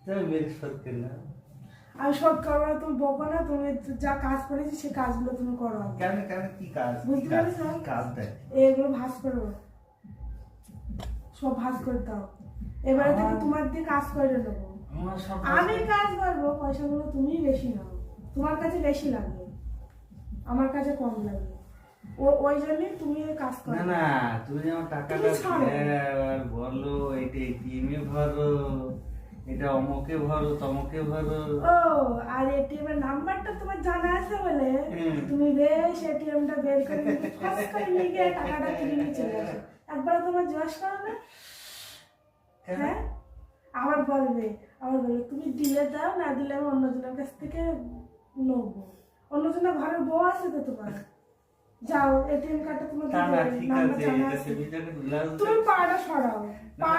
তুমি মেরে শোধ করে না। আমি শোধ করবো না, তুমি বকো না, তুমি যা কাজ করেছি সেই কাজগুলো তুমি করো আগে। কেন কেন কি কাজ? বুঝতে পেরেছো? কি কাজ দেয়? এগুলো ভাঁজ করো, সব ভাঁজ করে দাও। এবারে থেকে তোমার দিয়ে কাজ করে নেবো। আমার সব আমি কাজ করবো, পয়সাগুলো তুমি বেশি নাও, তোমার কাছে বেশি লাগবে, আমার কাছে কম লাগবে। ওই জন্যই তুমি কাজ করো। না না, তুমি আমার টাকাটা তুমি ছাড়ো। বলো, এটা এটিএমে ভরো, এটা অমুকে ভরো, তমুকে ভরো। ও, আর এটিএম এর নাম্বারটা তোমার জানা আছে বলে হুম। তুমি বেশ এটিএমটা বের করে নিয়ে ফাঁস করে নিয়ে গিয়ে টাকাটা তুলে নিয়ে চলে আসো। একবার তোমার জিজ্ঞাসা করো না? কেন? হ্যাঁ, আবার বলবে তুমি দিলে দাও, না দিলে আমি অন্যজনের কাছ থেকে নেবো। অন্যজনের ঘরের বউ আছে তো তোমার, যাও এটিএম কার্ডটা তোমার না দিয়ে না, দেবে, ঠিক নাম্বার আছে, জানা এটা আছে। তুমি যখন ব্লাউজ তুমি পাটা সরাও, পা